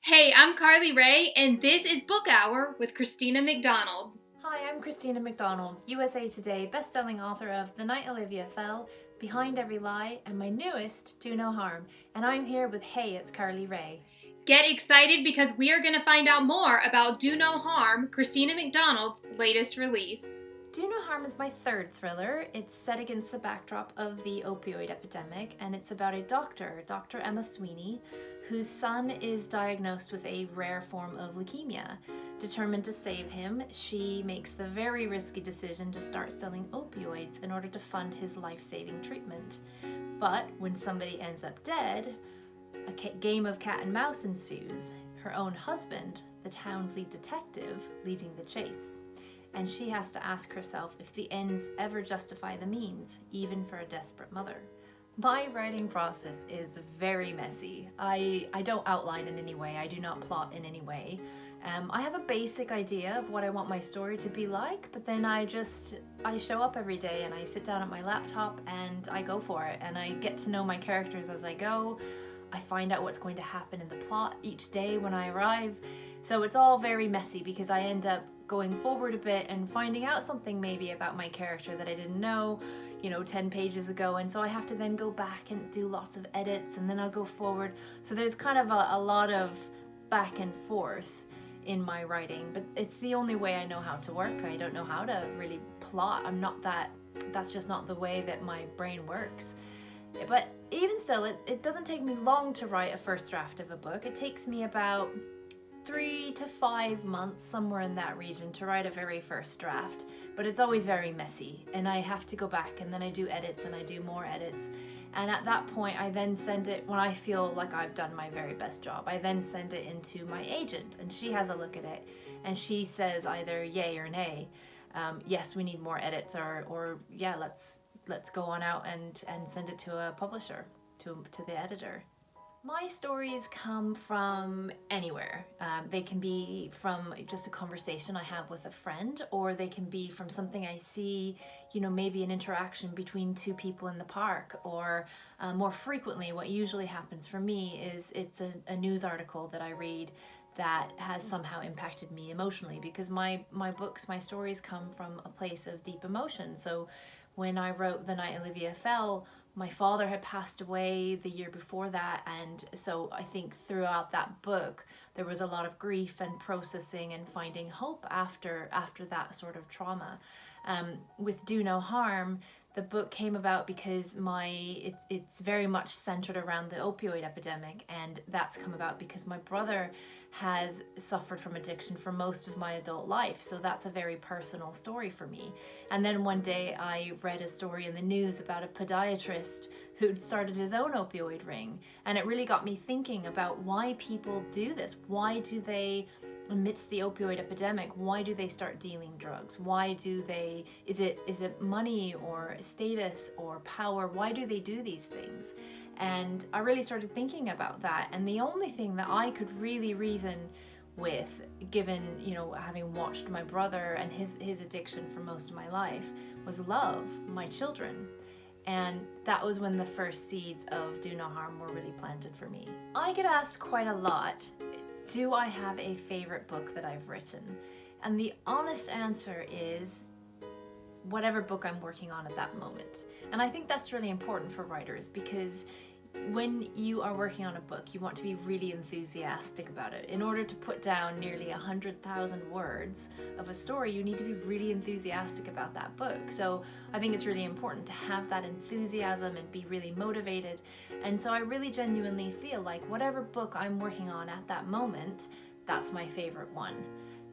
Hey, I'm Carly-rae, and this is Book Hour with Christina McDonald. Hi, I'm Christina McDonald, USA Today bestselling author of The Night Olivia Fell, Behind Every Lie, and my newest, Do No Harm, and I'm here with Hey, It's Carly-rae. Get excited because we are going to find out more about Do No Harm, Christina McDonald's latest release. Do No Harm is my third thriller. It's set against the backdrop of the opioid epidemic, and it's about a doctor, Dr. Emma Sweeney, whose son is diagnosed with a rare form of leukemia. Determined to save him, she makes the very risky decision to start selling opioids in order to fund his life-saving treatment. But when somebody ends up dead, a game of cat and mouse ensues, her own husband, the town's lead detective, leading the chase. And she has to ask herself if the ends ever justify the means, even for a desperate mother. My writing process is very messy. I don't outline in any way, I do not plot in any way. I have a basic idea of what I want my story to be like, but then I show up every day and I sit down at my laptop and I go for it, and I get to know my characters as I go. I find out what's going to happen in the plot each day when I arrive. So it's all very messy because I end up going forward a bit and finding out something maybe about my character that I didn't know, 10 pages ago, and so I have to then go back and do lots of edits, and then I'll go forward. So there's kind of a lot of back and forth in my writing, but it's the only way I know how to work. I don't know how to really plot. That's just not the way that my brain works. But even still, it doesn't take me long to write a first draft of a book. It takes me about 3 to 5 months, somewhere in that region, to write a very first draft, but it's always very messy, and I have to go back and then I do edits and I do more edits, and at that point I then send it, when I feel like I've done my very best job, I then send it into my agent, and she has a look at it and she says either yay or nay. Yes, we need more edits, or yeah, let's go on out and send it to a publisher, to the editor. My stories come from anywhere. They can be from just a conversation I have with a friend, or they can be from something I see, maybe an interaction between two people in the park, or more frequently what usually happens for me is it's a news article that I read that has somehow impacted me emotionally, because my books, my stories come from a place of deep emotion. So when I wrote The Night Olivia Fell, my father had passed away the year before that, and so I think throughout that book there was a lot of grief and processing and finding hope after that sort of trauma. With Do No Harm, the book came about because it's very much centered around the opioid epidemic, and that's come about because my brother has suffered from addiction for most of my adult life, so that's a very personal story for me. And then one day I read a story in the news about a podiatrist who'd started his own opioid ring, and it really got me thinking about why people do this. Why do they, amidst the opioid epidemic, why do they start dealing drugs? Why do they, is it money or status or power? Why do they do these things? And I really started thinking about that, and the only thing that I could really reason with, given having watched my brother and his addiction for most of my life, was love, my children. And that was when the first seeds of Do No Harm were really planted for me. I get asked quite a lot, do I have a favorite book that I've written? And the honest answer is whatever book I'm working on at that moment. And I think that's really important for writers, because when you are working on a book, you want to be really enthusiastic about it. In order to put down nearly 100,000 words of a story, you need to be really enthusiastic about that book. So I think it's really important to have that enthusiasm and be really motivated. And so I really genuinely feel like whatever book I'm working on at that moment, that's my favorite one.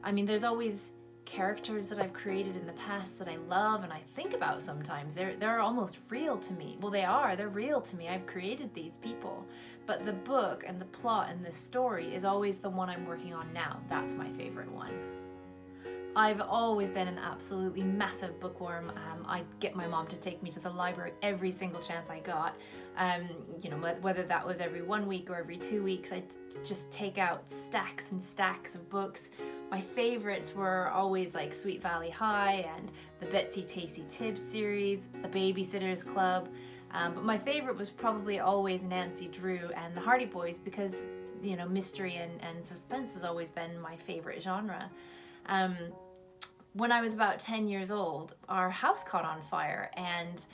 I mean, there's always characters that I've created in the past that I love and I think about sometimes. They're almost real to me. Well, they're real to me. I've created these people. But the book and the plot and the story is always the one I'm working on now. That's my favorite one. I've always been an absolutely massive bookworm. I'd get my mom to take me to the library every single chance I got. Whether that was every 1 week or every 2 weeks, I'd just take out stacks and stacks of books. My favorites were always like Sweet Valley High and the Betsy Tacy Tibbs series, the Babysitter's Club. But my favorite was probably always Nancy Drew and the Hardy Boys, because mystery and suspense has always been my favorite genre. When I was about 10 years old, our house caught on fire, and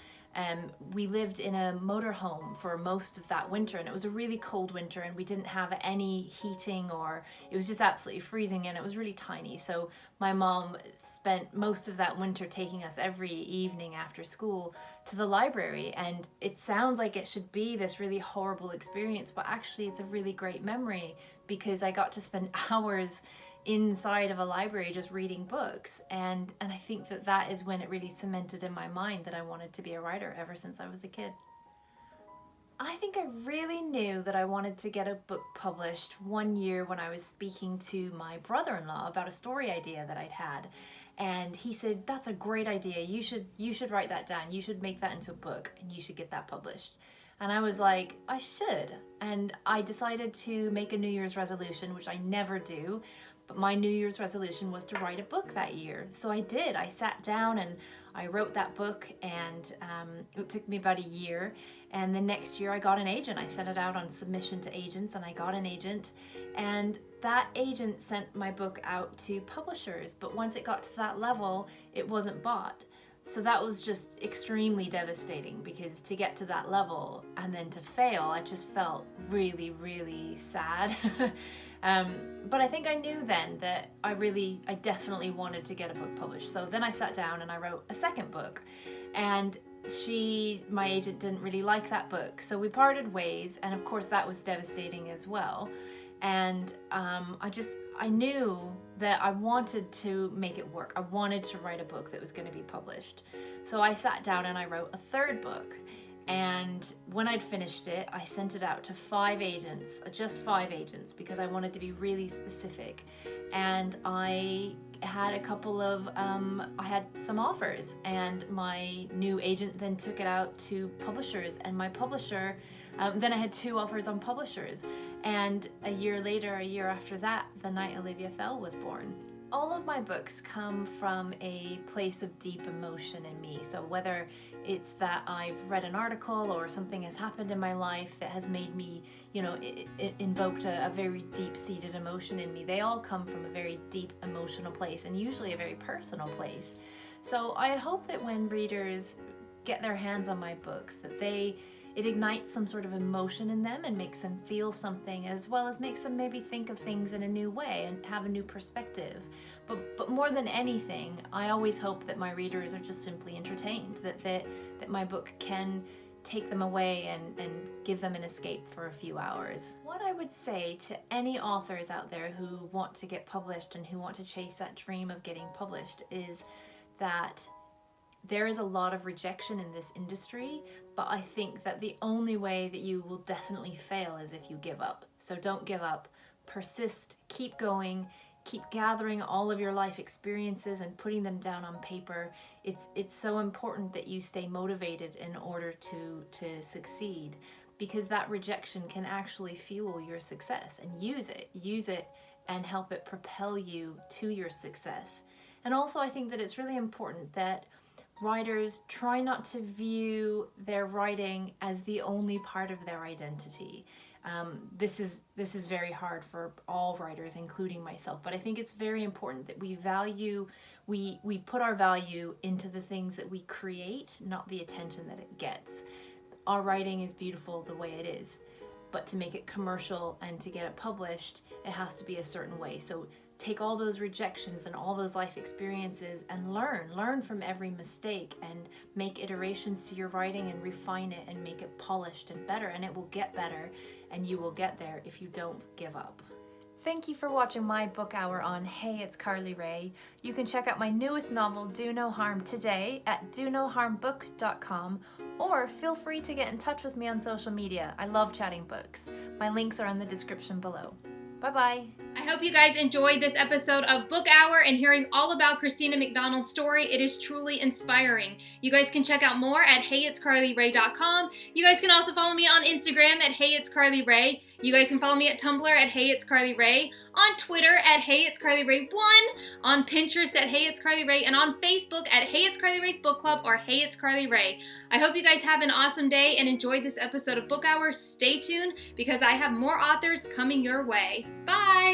we lived in a motorhome for most of that winter, and it was a really cold winter, and we didn't have any heating, or it was just absolutely freezing, and it was really tiny. So my mom spent most of that winter taking us every evening after school to the library, and it sounds like it should be this really horrible experience, but actually it's a really great memory, because I got to spend hours inside of a library just reading books, and I think that is when it really cemented in my mind that I wanted to be a writer ever since I was a kid. I think I really knew that I wanted to get a book published one year when I was speaking to my brother-in-law about a story idea that I'd had, and he said, "That's a great idea, you should write that down, you should make that into a book, and you should get that published." And I was like, I should. And I decided to make a New Year's resolution, which I never do. But my New Year's resolution was to write a book that year. So I did. I sat down and I wrote that book, and it took me about a year. And the next year I got an agent. I sent it out on submission to agents, and I got an agent. And that agent sent my book out to publishers. But once it got to that level, it wasn't bought. So that was just extremely devastating, because to get to that level and then to fail, I just felt really, really sad. But I think I knew then that I definitely wanted to get a book published. So then I sat down and I wrote a second book, and my agent didn't really like that book. So we parted ways, and of course that was devastating as well. And I knew that I wanted to make it work. I wanted to write a book that was going to be published. So I sat down and I wrote a third book. And when I'd finished it, I sent it out to 5 agents, just 5 agents, because I wanted to be really specific. And I had I had some offers, and my new agent then took it out to publishers, and my publisher, then I had 2 offers on publishers. And a year after that, The Night Olivia Fell was born. All of my books come from a place of deep emotion in me. So whether it's that I've read an article or something has happened in my life that has made me, it invoked a very deep-seated emotion in me, they all come from a very deep emotional place, and usually a very personal place. So I hope that when readers get their hands on my books, that it ignites some sort of emotion in them and makes them feel something, as well as makes them maybe think of things in a new way and have a new perspective. But more than anything, I always hope that my readers are just simply entertained, that my book can take them away and give them an escape for a few hours. What I would say to any authors out there who want to get published and who want to chase that dream of getting published is that there is a lot of rejection in this industry, but I think that the only way that you will definitely fail is if you give up. So don't give up, persist, keep going, keep gathering all of your life experiences and putting them down on paper. It's so important that you stay motivated in order to succeed, because that rejection can actually fuel your success, and use it and help it propel you to your success. And also I think that it's really important that writers try not to view their writing as the only part of their identity. This is very hard for all writers, including myself, but I think it's very important that we put our value into the things that we create, not the attention that it gets. Our writing is beautiful the way it is, but to make it commercial and to get it published, it has to be a certain way. So take all those rejections and all those life experiences and learn from every mistake, and make iterations to your writing and refine it and make it polished and better, and it will get better, and you will get there if you don't give up. Thank you for watching my book hour on Hey, It's Carly Rae. You can check out my newest novel, Do No Harm, today at donoharmbook.com, or feel free to get in touch with me on social media. I love chatting books. My links are in the description below. Bye-bye. hope you guys enjoyed this episode of Book Hour and hearing all about Christina McDonald's story. It is truly inspiring. You guys can check out more at HeyitsCarlyRae.com. You guys can also follow me on Instagram at HeyitsCarlyRae. You guys can follow me at Tumblr at HeyitsCarlyRae, on Twitter at HeyitsCarlyRae1, on Pinterest at HeyitsCarlyRae, and on Facebook at HeyitsCarlyRae's Book Club or HeyitsCarlyRae. I hope you guys have an awesome day and enjoyed this episode of Book Hour. Stay tuned because I have more authors coming your way. Bye!